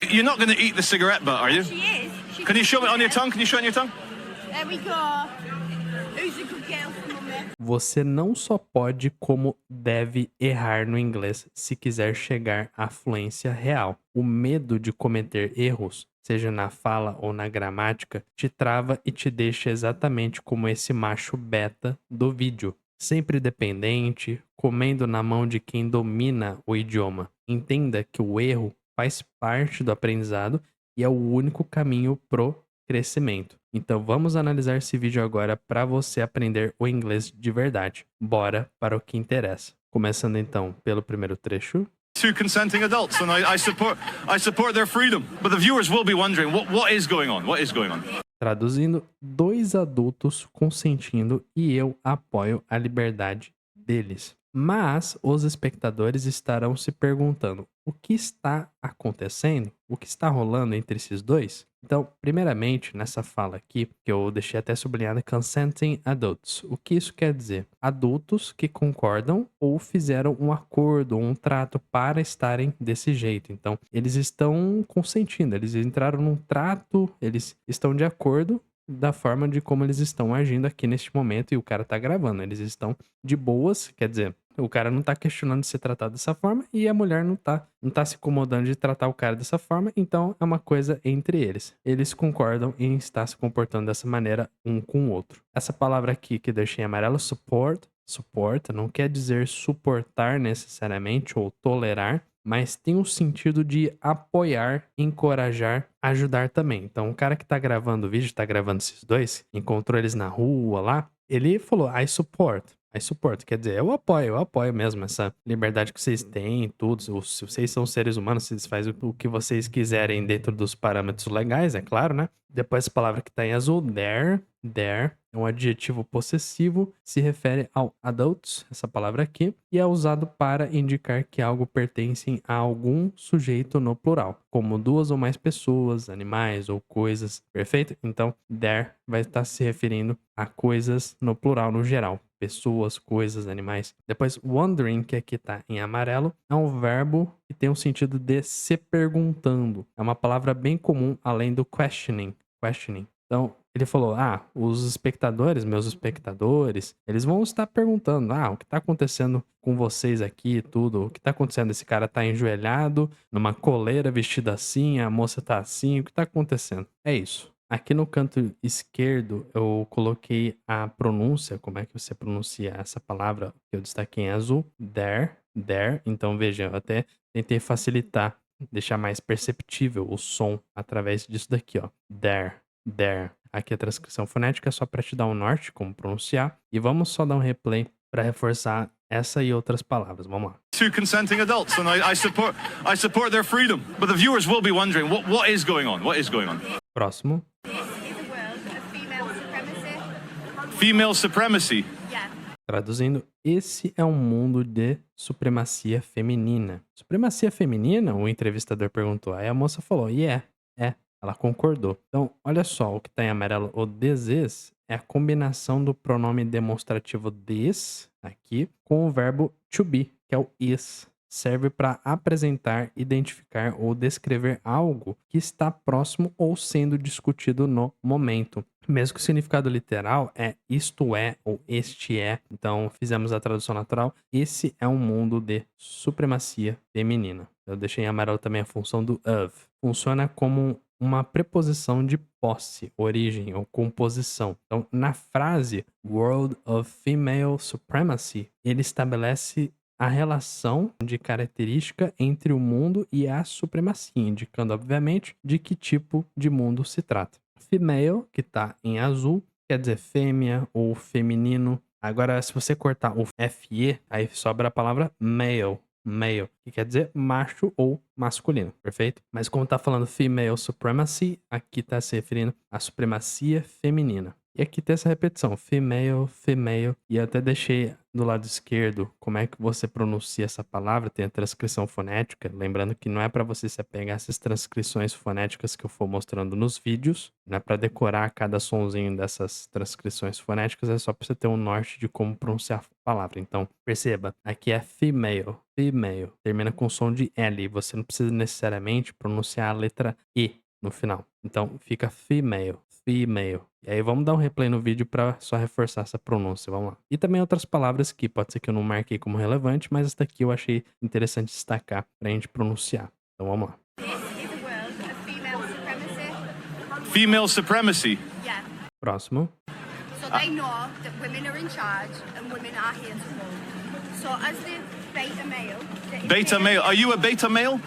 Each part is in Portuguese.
You're not going to eat the cigarette butt, are you? She is. Can you show it on your tongue? Can you show it on your tongue? There we go. Who's a good girl for mummy? Você não só pode, como deve errar no inglês se quiser chegar à fluência real. O medo de cometer erros, seja na fala ou na gramática, te trava e te deixa exatamente como esse macho beta do vídeo. Sempre dependente, comendo na mão de quem domina o idioma. Entenda que o erro faz parte do aprendizado e é o único caminho pro crescimento. Então vamos analisar esse vídeo agora para você aprender o inglês de verdade. Bora para o que interessa. Começando então pelo primeiro trecho. Two consenting adults, and I support their freedom. But the viewers will be wondering, what is going on? What is going on? Traduzindo, dois adultos consentindo e eu apoio a liberdade deles. Mas os espectadores estarão se perguntando: o que está acontecendo? O que está rolando entre esses dois? Então, primeiramente, nessa fala aqui, que eu deixei até sublinhada, consenting adults. O que isso quer dizer? Adultos que concordam ou fizeram um acordo, um trato para estarem desse jeito. Então, eles estão consentindo, eles entraram num trato, eles estão de acordo da forma de como eles estão agindo aqui neste momento e o cara tá gravando. Eles estão de boas, quer dizer, o cara não tá questionando de ser tratado dessa forma e a mulher não tá se incomodando de tratar o cara dessa forma, então é uma coisa entre eles. Eles concordam em estar se comportando dessa maneira um com o outro. Essa palavra aqui que eu deixei em amarelo, support, não quer dizer suportar necessariamente ou tolerar, mas tem o sentido de apoiar, encorajar, ajudar também. Então, o cara que tá gravando o vídeo, tá gravando esses dois, encontrou eles na rua lá, ele falou, I support, quer dizer, eu apoio mesmo essa liberdade que vocês têm, tudo. Se vocês são seres humanos, vocês fazem o que vocês quiserem dentro dos parâmetros legais, é claro, né? Depois essa palavra que tá em azul, there, é um adjetivo possessivo, se refere ao adults, essa palavra aqui, e é usado para indicar que algo pertence a algum sujeito no plural, como duas ou mais pessoas, animais ou coisas, perfeito? Então, there vai estar se referindo a coisas no plural, no geral. Pessoas, coisas, animais. Depois, wondering, que aqui tá em amarelo, é um verbo que tem o sentido de se perguntando. É uma palavra bem comum, além do questioning. Então, ele falou, os espectadores, meus espectadores, eles vão estar perguntando, o que tá acontecendo com vocês aqui, tudo, o que tá acontecendo? Esse cara tá enjoelhado, numa coleira, vestido assim, a moça tá assim, o que tá acontecendo? É isso. Aqui no canto esquerdo, eu coloquei a pronúncia, como é que você pronuncia essa palavra que eu destaquei em azul, there. Então, veja, eu até tentei facilitar, deixar mais perceptível o som através disso daqui, ó. There. Aqui a transcrição fonética é só para te dar um norte, como pronunciar. E vamos só dar um replay para reforçar essa e outras palavras. Vamos lá. Two consenting adults, and I support their freedom. But the viewers will be wondering, what is going on? What is going on? Próximo. This is a world of female supremacy. Female supremacy. Yeah. Traduzindo, esse é um mundo de supremacia feminina. Supremacia feminina? O entrevistador perguntou. Aí a moça falou, é. Ela concordou. Então, olha só, o que está em amarelo, o this is, é a combinação do pronome demonstrativo this, aqui, com o verbo to be, que é o is. Serve para apresentar, identificar ou descrever algo que está próximo ou sendo discutido no momento. Mesmo que o significado literal é isto é ou este é. Então, fizemos a tradução natural. Esse é um mundo de supremacia feminina. Eu deixei em amarelo também a função do of. Funciona como uma preposição de posse, origem ou composição. Então, na frase World of Female Supremacy, ele estabelece a relação de característica entre o mundo e a supremacia, indicando, obviamente, de que tipo de mundo se trata. Female, que está em azul, quer dizer fêmea ou feminino. Agora, se você cortar o FE, aí sobra a palavra male, que quer dizer macho ou masculino, perfeito? Mas como tá falando female supremacy, aqui tá se referindo à supremacia feminina. E aqui tem essa repetição, female, female. E eu até deixei do lado esquerdo como é que você pronuncia essa palavra. Tem a transcrição fonética. Lembrando que não é para você se apegar a essas transcrições fonéticas que eu for mostrando nos vídeos. Não é para decorar cada sonzinho dessas transcrições fonéticas. É só para você ter um norte de como pronunciar a palavra. Então, perceba, aqui é female, female. Termina com som de L. Você não precisa necessariamente pronunciar a letra E no final. Então, fica female, female. E aí vamos dar um replay no vídeo para só reforçar essa pronúncia, vamos lá. E também outras palavras que pode ser que eu não marquei como relevante, mas esta aqui eu achei interessante destacar pra gente pronunciar. Então vamos lá. This is a world of female supremacy. Female supremacy. Yeah. Próximo. So they know that women are in charge and women are here to rule. So as the beta male... that is Beta here- male. Are you a beta male?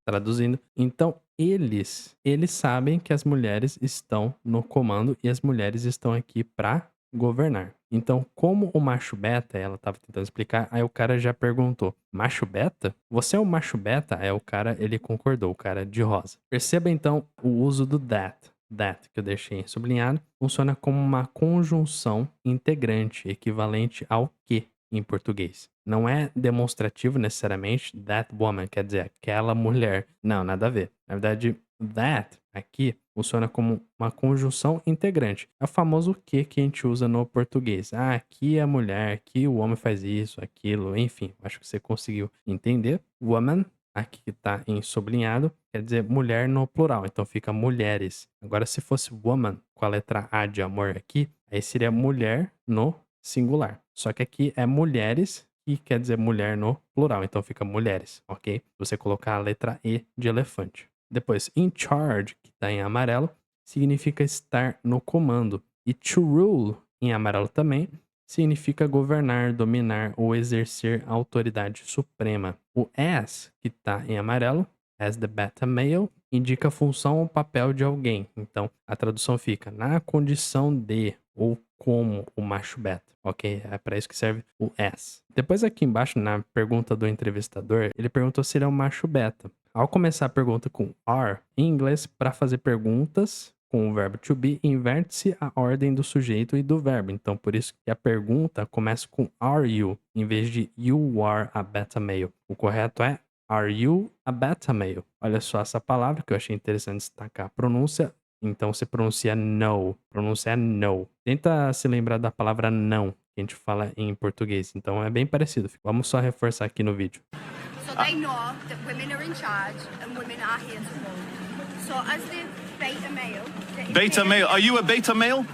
Traduzindo. Então, eles sabem que as mulheres estão no comando e as mulheres estão aqui pra governar. Então, como o macho beta, ela tava tentando explicar, aí o cara já perguntou: macho beta? Você é o macho beta? Aí o cara, ele concordou, o cara de rosa. Perceba então o uso do that. That, que eu deixei sublinhado, funciona como uma conjunção integrante, equivalente ao que em português. Não é demonstrativo necessariamente, that woman, quer dizer, aquela mulher. Não, nada a ver. Na verdade, that aqui funciona como uma conjunção integrante. É o famoso que a gente usa no português. Ah, aqui é a mulher, aqui o homem faz isso, aquilo, enfim. Acho que você conseguiu entender. Woman, aqui que tá em sublinhado, quer dizer mulher no plural. Então fica mulheres. Agora, se fosse woman com a letra A de amor aqui, aí seria mulher no singular. Só que aqui é mulheres e quer dizer mulher no plural, então fica mulheres, ok? Você colocar a letra E de elefante. Depois, in charge, que está em amarelo, significa estar no comando. E to rule, em amarelo também, significa governar, dominar ou exercer autoridade suprema. O as, que está em amarelo, as the beta male, indica a função ou papel de alguém. Então, a tradução fica na condição de ou como o macho beta, ok? É para isso que serve o as. Depois aqui embaixo, na pergunta do entrevistador, ele perguntou se ele é um macho beta. Ao começar a pergunta com are, em inglês, para fazer perguntas com o verbo to be, inverte-se a ordem do sujeito e do verbo. Então, por isso que a pergunta começa com are you, em vez de you are a beta male. O correto é are you a beta male? Olha só essa palavra que eu achei interessante destacar. A pronúncia, então se pronuncia no. Pronúncia é no. Tenta se lembrar da palavra não, que a gente fala em português. Então é bem parecido. Vamos só reforçar aqui no vídeo. So they know that women are in charge and women are here to rule. So as the beta male... that is Beta here- male. Are you a beta male?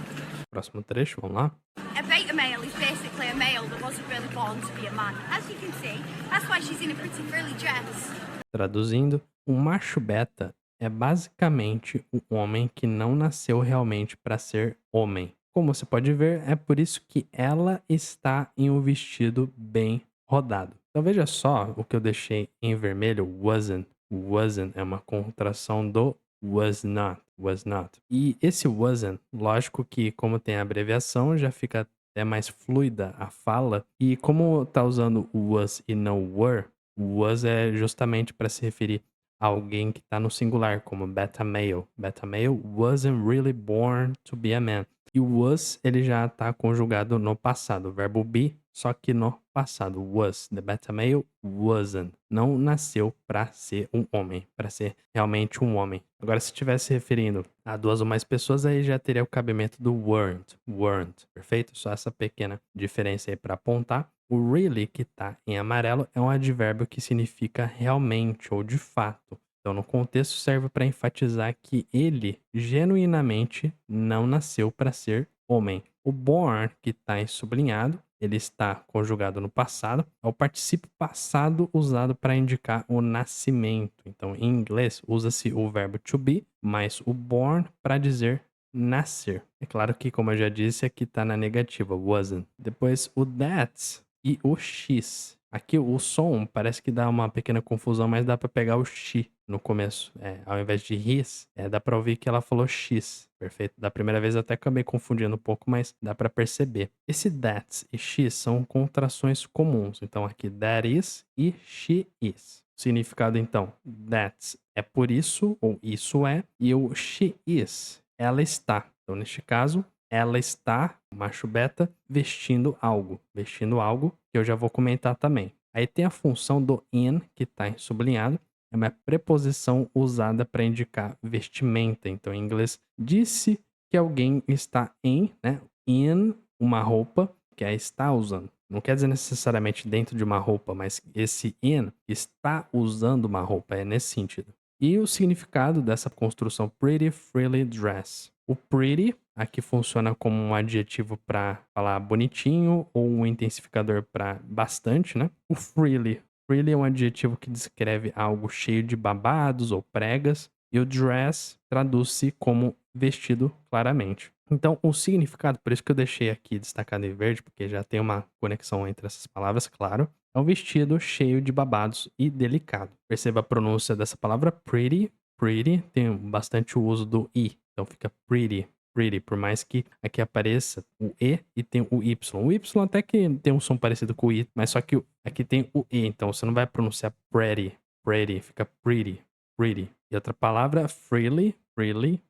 Próximo trecho, vamos lá. A beta male is basically a male that wasn't really born to be a man. As you can see, that's why she's in a pretty frilly dress. Traduzindo, um macho beta é basicamente um homem que não nasceu realmente para ser homem. Como você pode ver, é por isso que ela está em um vestido bem rodado. Então veja só o que eu deixei em vermelho, wasn't. Wasn't é uma contração do was not. Was not. E esse wasn't, lógico que como tem a abreviação, já fica até mais fluida a fala. E como tá usando o was e não were, o was é justamente para se referir a alguém que está no singular, como beta male. Beta male wasn't really born to be a man. E o was, ele já está conjugado no passado. O verbo be, só que no passado. Was. The beta male wasn't. Não nasceu para ser um homem. Para ser realmente um homem. Agora, se estivesse se referindo a duas ou mais pessoas, aí já teria o cabimento do weren't. Weren't. Perfeito? Só essa pequena diferença aí para apontar. O really, que está em amarelo, é um advérbio que significa realmente ou de fato. Então, no contexto, serve para enfatizar que ele genuinamente não nasceu para ser homem. O born, que está em sublinhado, ele está conjugado no passado, é o particípio passado usado para indicar o nascimento. Então, em inglês, usa-se o verbo to be, mais o born para dizer nascer. É claro que, como eu já disse, aqui está na negativa, wasn't. Depois, o that's e o x. Aqui o som parece que dá uma pequena confusão, mas dá para pegar o x no começo. Ao invés de his, dá para ouvir que ela falou x. Perfeito? Da primeira vez eu até acabei confundindo um pouco, mas dá para perceber. Esse that's e x são contrações comuns. Então aqui that is e she is. O significado então, that's é por isso ou isso é, e o she is, ela está. Então neste caso, ela está, macho beta, vestindo algo. Vestindo algo, que eu já vou comentar também. Aí tem a função do in, que está em sublinhado. É uma preposição usada para indicar vestimenta. Então, em inglês, disse que alguém está em, né? In uma roupa, que é está usando. Não quer dizer necessariamente dentro de uma roupa, mas esse in está usando uma roupa, é nesse sentido. E o significado dessa construção pretty freely dress. O pretty aqui funciona como um adjetivo para falar bonitinho ou um intensificador para bastante, né? O freely é um adjetivo que descreve algo cheio de babados ou pregas, e o dress traduz-se como vestido claramente. Então, o significado, por isso que eu deixei aqui destacado em verde, porque já tem uma conexão entre essas palavras, claro. É um vestido cheio de babados e delicado. Perceba a pronúncia dessa palavra pretty. Pretty tem bastante o uso do i, então fica pretty. Pretty, por mais que aqui apareça o e tem o y. O y até que tem um som parecido com o i, mas só que aqui tem o e, então você não vai pronunciar pretty. Pretty, fica pretty. Pretty. E outra palavra, freely.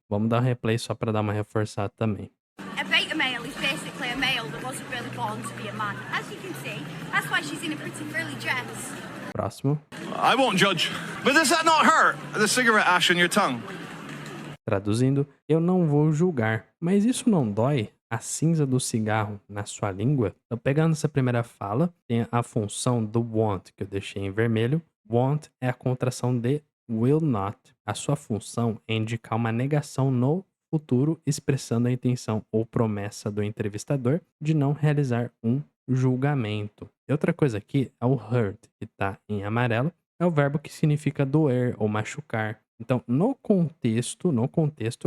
Vamos dar um replay só para dar uma reforçada também. A beta male is basically a male that wasn't really born to be a man. As you can see, that's why she's in a pretty frilly dress. Próximo. I won't judge. But does that not hurt? The cigarette ash on your tongue? Traduzindo, eu não vou julgar, mas isso não dói? A cinza do cigarro na sua língua? Então, pegando essa primeira fala, tem a função do want, que eu deixei em vermelho. Want é a contração de will not. A sua função é indicar uma negação no futuro, expressando a intenção ou promessa do entrevistador de não realizar um julgamento. E outra coisa aqui é o hurt, que está em amarelo, é o verbo que significa doer ou machucar. Então, no contexto,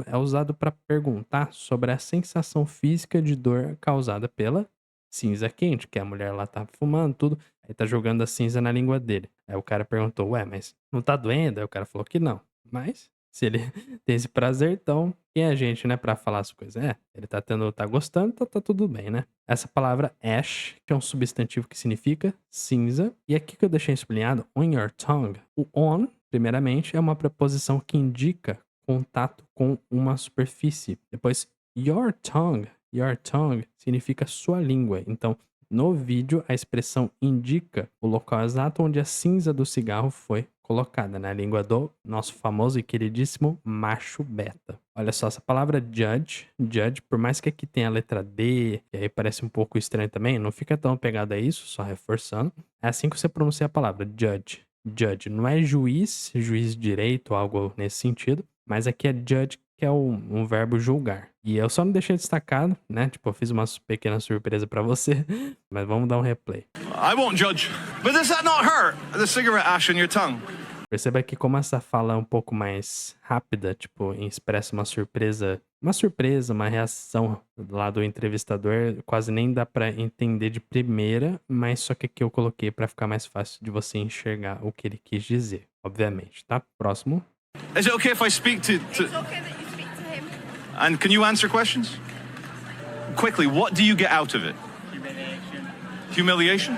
é usado para perguntar sobre a sensação física de dor causada pela cinza quente, que a mulher lá tá fumando, tudo, aí tá jogando a cinza na língua dele. Aí o cara perguntou, ué, mas não tá doendo? Aí o cara falou que não. Mas, se ele tem esse prazer, então, quem é a gente, né, pra falar as coisas? Ele tá gostando, então tá tudo bem, né? Essa palavra ash, que é um substantivo que significa cinza, e aqui que eu deixei sublinhado, on your tongue, o on, primeiramente, é uma preposição que indica contato com uma superfície. Depois, your tongue significa sua língua. Então, no vídeo, a expressão indica o local exato onde a cinza do cigarro foi colocada, na língua do nosso famoso e queridíssimo macho beta. Olha só, essa palavra judge, por mais que aqui tenha a letra D, e aí parece um pouco estranho também, não fica tão apegado a isso, só reforçando. É assim que você pronuncia a palavra, judge. Judge não é juiz de direito, algo nesse sentido, mas aqui é judge, que é um verbo julgar. E eu só não deixei destacado, né? Tipo, eu fiz uma pequena surpresa pra você, mas vamos dar um replay. I won't judge. But does that not hurt? The cigarette ash on your tongue? Perceba que como essa fala é um pouco mais rápida, tipo, expressa uma surpresa, uma reação lá do entrevistador, quase nem dá pra entender de primeira, mas só que aqui eu coloquei pra ficar mais fácil de você enxergar o que ele quis dizer, obviamente, tá? Próximo. Is it okay if I speak to... It's okay that you speak to him. And can you answer questions? Quickly, what do you get out of it? Humiliation?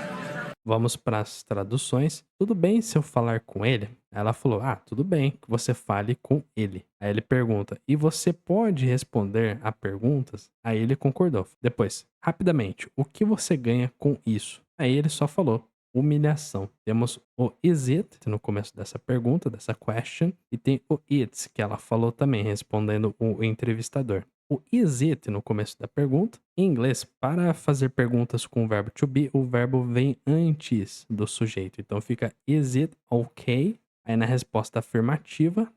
Vamos para as traduções. Tudo bem se eu falar com ele? Ela falou, tudo bem que você fale com ele. Aí ele pergunta, e você pode responder a perguntas? Aí ele concordou. Depois, rapidamente, o que você ganha com isso? Aí ele só falou, humilhação. Temos o is it no começo dessa pergunta, dessa question, e tem o it's, que ela falou também, respondendo o entrevistador. O is it no começo da pergunta. Em inglês, para fazer perguntas com o verbo to be, o verbo vem antes do sujeito. Então fica is it okay? Aí na resposta afirmativa,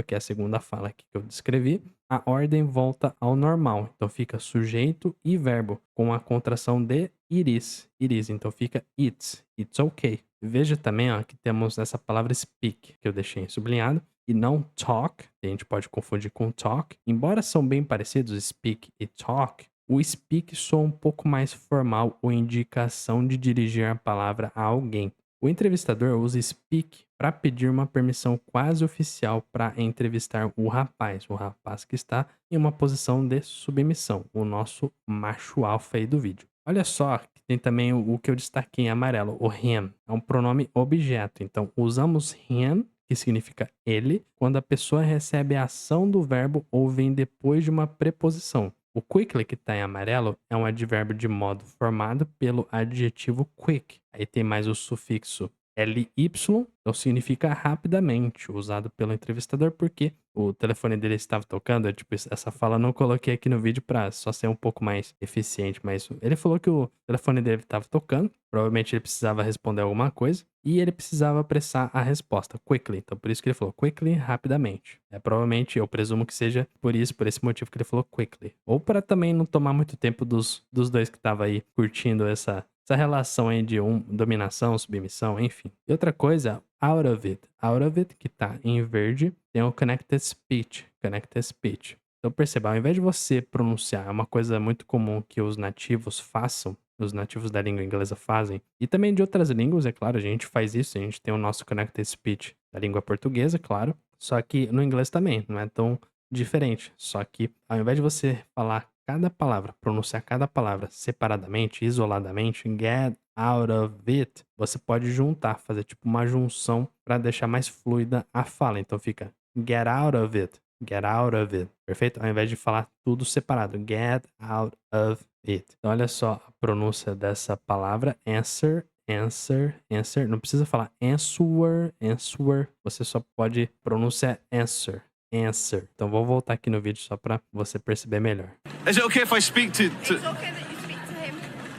que é a segunda fala aqui que eu descrevi, a ordem volta ao normal. Então fica sujeito e verbo, com a contração de it is. Então fica it's okay. Veja também que temos essa palavra speak, que eu deixei sublinhado, e não talk, que a gente pode confundir com talk. Embora são bem parecidos, speak e talk, o speak soa um pouco mais formal ou indicação de dirigir a palavra a alguém. O entrevistador usa speak para pedir uma permissão quase oficial para entrevistar o rapaz que está em uma posição de submissão, o nosso macho alfa aí do vídeo. Olha só, que tem também o que eu destaquei em amarelo, o him, é um pronome objeto, então usamos him, que significa ele, quando a pessoa recebe a ação do verbo ou vem depois de uma preposição. O quickly, que tá em amarelo, é um advérbio de modo formado pelo adjetivo quick. Aí tem mais o sufixo ly, então significa rapidamente, usado pelo entrevistador porque o telefone dele estava tocando. Tipo, essa fala eu não coloquei aqui no vídeo pra só ser um pouco mais eficiente, mas ele falou que o telefone dele estava tocando, provavelmente ele precisava responder alguma coisa, e ele precisava apressar a resposta, quickly. Então por isso que ele falou quickly, rapidamente. Provavelmente, eu presumo que seja por isso, por esse motivo que ele falou quickly. Ou para também não tomar muito tempo dos dois que estavam aí curtindo essa relação aí de dominação, submissão, enfim. E outra coisa, out of it. Out of it, que tá em verde, tem o connected speech. Connected speech. Então perceba, ao invés de você pronunciar, é uma coisa muito comum que os nativos façam, os nativos da língua inglesa fazem, e também de outras línguas, é claro, a gente faz isso, a gente tem o nosso connected speech da língua portuguesa, claro, só que no inglês também, não é tão diferente. Só que ao invés de você falar cada palavra, pronunciar cada palavra separadamente, isoladamente, get out of it, você pode juntar, fazer tipo uma junção para deixar mais fluida a fala. Então fica get out of it, get out of it, perfeito? Ao invés de falar tudo separado, get out of it. Então olha só a pronúncia dessa palavra, answer, answer, answer. Não precisa falar answer, answer. Você só pode pronunciar answer. Answer. Então vou voltar aqui no vídeo só pra você perceber melhor. Is it okay if I speak to... It's okay that you speak to him.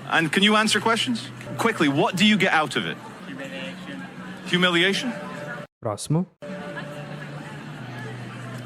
And can you answer questions? Quickly, what do you get out of it? Humiliation? Próximo.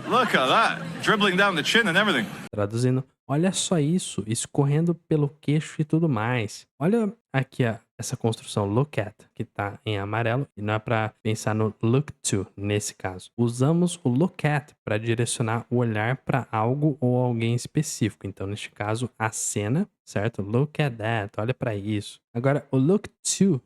Look at that. Dribbling down the chin and everything. Traduzindo, olha só isso, escorrendo pelo queixo e tudo mais. Olha aqui essa construção look at, que tá em amarelo, e não é para pensar no look to, nesse caso. Usamos o look at para direcionar o olhar para algo ou alguém específico. Então, neste caso, a cena, certo? Look at that, olha para isso. Agora, o look to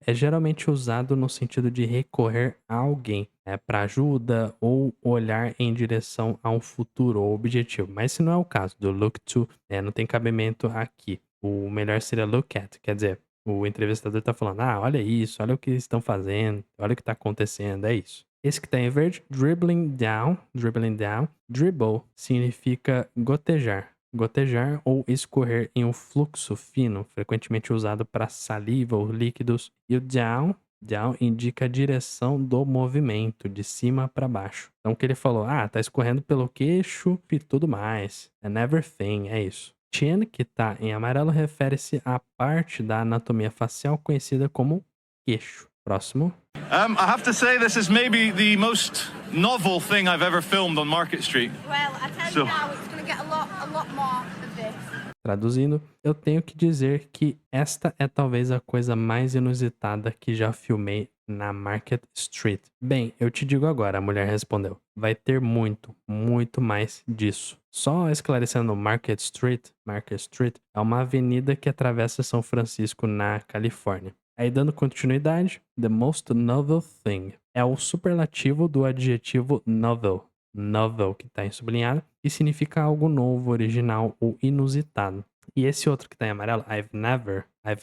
é geralmente usado no sentido de recorrer a alguém, para ajuda ou olhar em direção a um futuro ou objetivo. Mas se não é o caso do look to, não tem cabimento aqui. O melhor seria look at, quer dizer, o entrevistador tá falando, olha isso, olha o que estão fazendo, olha o que tá acontecendo, é isso. Esse que tá em verde, dribbling down, dribble significa gotejar. Gotejar ou escorrer em um fluxo fino, frequentemente usado para saliva ou líquidos. E o down indica a direção do movimento, de cima para baixo. Então o que ele falou, tá escorrendo pelo queixo e tudo mais. And everything, é isso. Chin, que tá em amarelo, refere-se à parte da anatomia facial conhecida como queixo. Próximo. I have to say this is maybe the most novel thing I've ever filmed on Market Street. Well, I tell you now, it's going to get a lot more of this. Traduzindo, eu tenho que dizer que esta é talvez a coisa mais inusitada que já filmei na Market Street. Bem, eu te digo agora, a mulher respondeu. Vai ter muito, muito mais disso. Só esclarecendo, Market Street é uma avenida que atravessa São Francisco, na Califórnia. Aí dando continuidade, the most novel thing é o superlativo do adjetivo novel. Novel, que está em sublinhado, e significa algo novo, original ou inusitado. E esse outro que está em amarelo, I've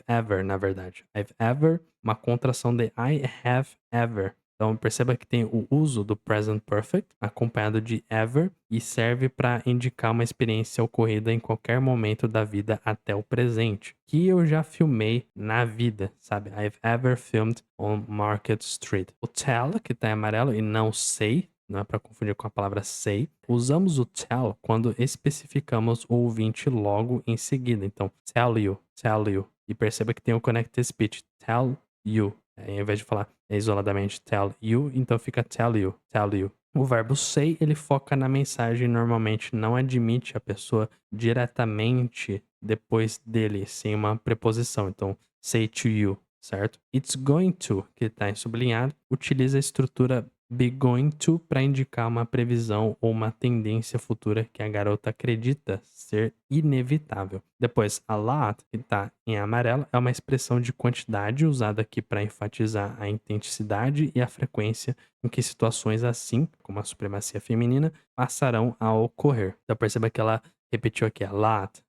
ever, na verdade. I've ever, uma contração de I have ever. Então perceba que tem o uso do present perfect, acompanhado de ever, e serve para indicar uma experiência ocorrida em qualquer momento da vida até o presente. Que eu já filmei na vida, sabe? I've ever filmed on Market Street. O tell, que está em amarelo, e não say, não é para confundir com a palavra say. Usamos o tell quando especificamos o ouvinte logo em seguida. Então, tell you. E perceba que tem o connected speech, tell you. Ao invés de falar isoladamente tell you, então fica tell you. O verbo say, ele foca na mensagem e normalmente não admite a pessoa diretamente depois dele, sem uma preposição. Então, say to you, certo? It's going to, que está em sublinhado, utiliza a estrutura be going to para indicar uma previsão ou uma tendência futura que a garota acredita ser inevitável. Depois, a lot, que está em amarelo, é uma expressão de quantidade usada aqui para enfatizar a intensidade e a frequência em que situações assim, como a supremacia feminina, passarão a ocorrer. Então perceba que ela repetiu aqui a lot.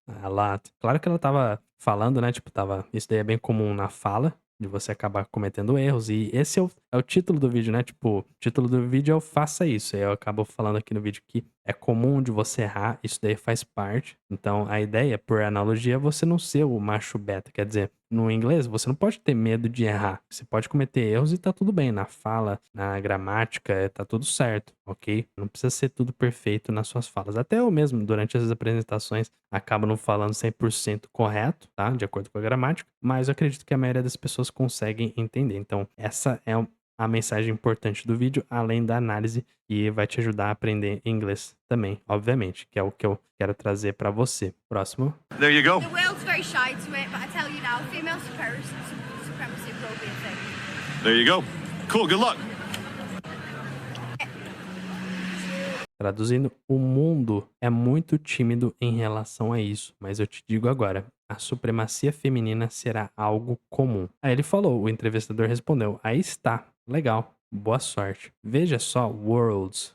Claro que ela estava falando, né? Tipo, isso daí é bem comum na fala de você acabar cometendo erros. E esse é o título do vídeo, né? Tipo, o título do vídeo é o Faça Isso. Aí eu acabo falando aqui no vídeo que é comum de você errar, isso daí faz parte. Então a ideia, por analogia, é você não ser o macho beta. Quer dizer, no inglês, você não pode ter medo de errar. Você pode cometer erros e tá tudo bem. Na fala, na gramática, tá tudo certo, ok? Não precisa ser tudo perfeito nas suas falas. Até eu mesmo, durante as apresentações, acabo não falando 100% correto, tá? De acordo com a gramática. Mas eu acredito que a maioria das pessoas conseguem entender. Então, essa é a mensagem importante do vídeo, além da análise, e vai te ajudar a aprender inglês também, obviamente, que é o que eu quero trazer pra você. Próximo. There you go. The world's very shy to it, but I tell you now, female supremacy will be a thing. There you go. Cool. Good luck. Traduzindo, o mundo é muito tímido em relação a isso, mas eu te digo agora, a supremacia feminina será algo comum. Aí ele falou, o entrevistador respondeu, aí está, legal, boa sorte. Veja só, worlds.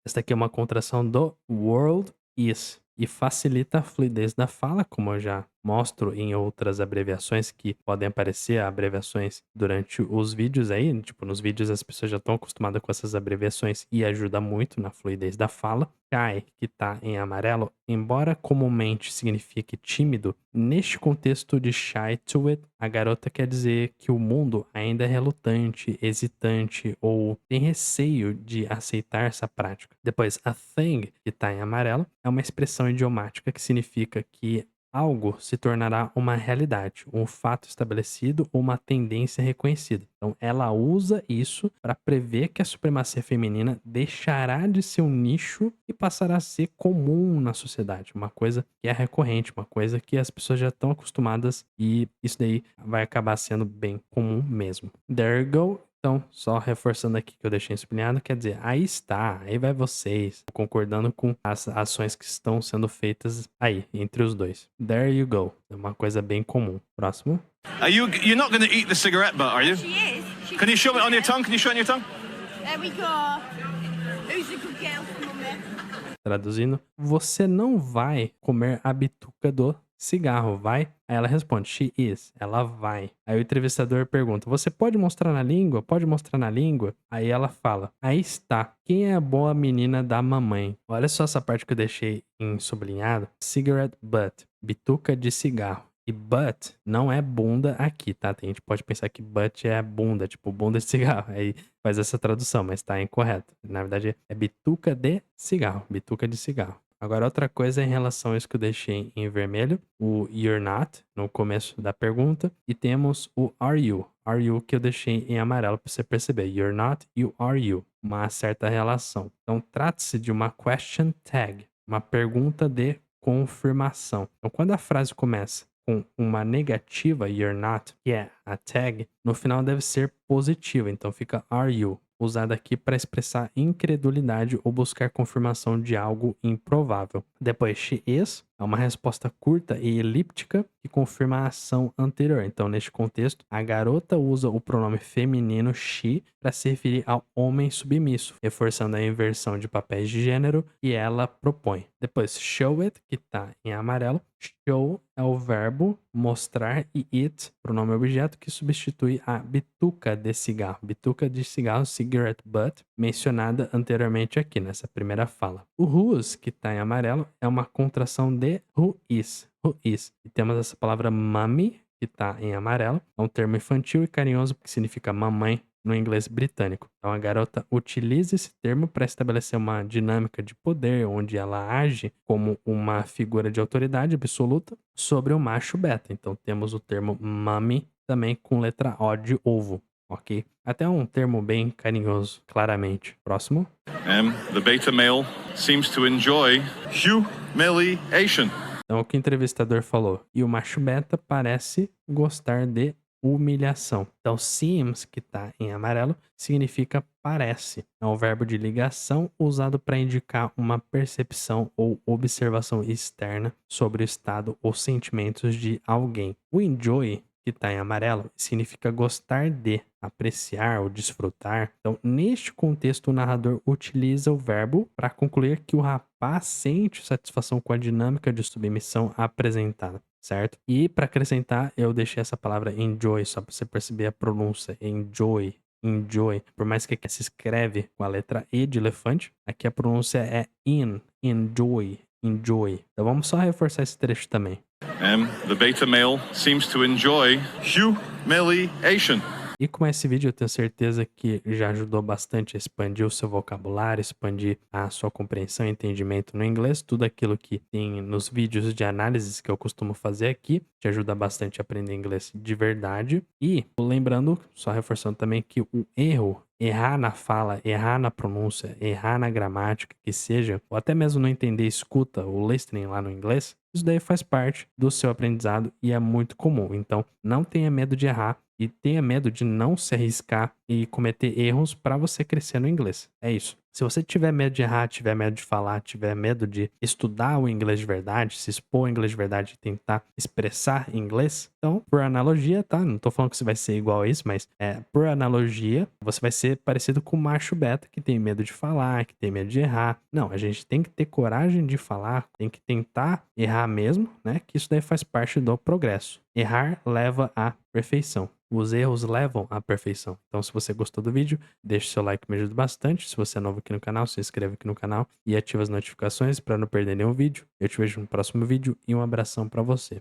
Esta aqui é uma contração do world is e facilita a fluidez da fala, como eu já mostro em outras abreviações que podem aparecer, abreviações durante os vídeos aí, tipo, nos vídeos as pessoas já estão acostumadas com essas abreviações e ajuda muito na fluidez da fala. Shy, que tá em amarelo, embora comumente signifique tímido, neste contexto de shy to it, a garota quer dizer que o mundo ainda é relutante, hesitante ou tem receio de aceitar essa prática. Depois, a thing, que tá em amarelo, é uma expressão idiomática que significa que algo se tornará uma realidade, um fato estabelecido ou uma tendência reconhecida. Então, ela usa isso para prever que a supremacia feminina deixará de ser um nicho e passará a ser comum na sociedade. Uma coisa que é recorrente, uma coisa que as pessoas já estão acostumadas e isso daí vai acabar sendo bem comum mesmo. There you go. Então, só reforçando aqui que eu deixei sublinhado, quer dizer, aí está, aí vai vocês, concordando com as ações que estão sendo feitas aí, entre os dois. There you go. É uma coisa bem comum. Próximo. You're not going to eat the cigarette butt, are you? She is. Can you show it on your tongue? Can you show it on your tongue? There we go. Who's a good girl for mummy? Traduzindo, você não vai comer a bituca do cigarro, vai? Aí ela responde, she is. Ela vai. Aí o entrevistador pergunta, você pode mostrar na língua? Pode mostrar na língua? Aí ela fala, aí está. Quem é a boa menina da mamãe? Olha só essa parte que eu deixei em sublinhado. Cigarette butt. Bituca de cigarro. E butt não é bunda aqui, tá? Tem gente que pode pensar que butt é bunda, tipo bunda de cigarro. Aí faz essa tradução, mas tá incorreto. Na verdade é bituca de cigarro. Bituca de cigarro. Agora, outra coisa em relação a isso que eu deixei em vermelho, o you're not, no começo da pergunta, e temos o are you. Are you que eu deixei em amarelo para você perceber. You're not, you are you. Uma certa relação. Então, trata-se de uma question tag, uma pergunta de confirmação. Então, quando a frase começa com uma negativa, you're not, que é a tag, no final deve ser positiva. Então, fica are you. Usada aqui para expressar incredulidade ou buscar confirmação de algo improvável. Depois, she is é uma resposta curta e elíptica que confirma a ação anterior. Então, neste contexto, a garota usa o pronome feminino she para se referir ao homem submisso, reforçando a inversão de papéis de gênero que ela propõe. Depois, show it, que está em amarelo. Show é o verbo mostrar e it, pronome objeto, que substitui a bituca de cigarro. Bituca de cigarro, cigarette butt, mencionada anteriormente aqui nessa primeira fala. O whose, que está em amarelo, é uma contração de who is. Who is. E temos essa palavra mommy, que está em amarelo. É um termo infantil e carinhoso que significa mamãe no inglês britânico. Então a garota utiliza esse termo para estabelecer uma dinâmica de poder, onde ela age como uma figura de autoridade absoluta sobre o macho beta. Então temos o termo mommy também com letra O de ovo, ok? Até um termo bem carinhoso, claramente. Próximo. The beta male seems to enjoy humiliation. Então o que o entrevistador falou? E o macho beta parece gostar de humilhação. Então, seems, que está em amarelo, significa parece. É um verbo de ligação usado para indicar uma percepção ou observação externa sobre o estado ou sentimentos de alguém. O enjoy, que está em amarelo, significa gostar de, apreciar ou desfrutar. Então, neste contexto, o narrador utiliza o verbo para concluir que o rapaz sente satisfação com a dinâmica de submissão apresentada. certo? E para acrescentar, eu deixei essa palavra enjoy só para você perceber a pronúncia. Enjoy. Enjoy. Por mais que aqui se escreve com a letra E de elefante, aqui a pronúncia é enjoy, enjoy. Então vamos só reforçar esse trecho também. The beta male seems to enjoy humiliation. E com esse vídeo eu tenho certeza que já ajudou bastante a expandir o seu vocabulário, expandir a sua compreensão e entendimento no inglês. Tudo aquilo que tem nos vídeos de análises que eu costumo fazer aqui te ajuda bastante a aprender inglês de verdade. E lembrando, só reforçando também que o errar na fala, errar na pronúncia, errar na gramática, que seja, ou até mesmo não entender escuta, o listening lá no inglês, isso daí faz parte do seu aprendizado e é muito comum. Então, não tenha medo de errar e tenha medo de não se arriscar e cometer erros para você crescer no inglês. É isso. Se você tiver medo de errar, tiver medo de falar, tiver medo de estudar o inglês de verdade, se expor ao inglês de verdade e tentar expressar em inglês, então, por analogia, tá? Não tô falando que você vai ser igual a isso, mas por analogia, você vai ser parecido com o macho beta que tem medo de falar, que tem medo de errar. Não, a gente tem que ter coragem de falar, tem que tentar errar mesmo, né? Que isso daí faz parte do progresso. Errar leva à perfeição. Os erros levam à perfeição. Então, se você gostou do vídeo, deixe seu like, me ajuda bastante. Se você é novo aqui no canal, se inscreve aqui no canal e ativa as notificações para não perder nenhum vídeo. Eu te vejo no próximo vídeo e um abração para você.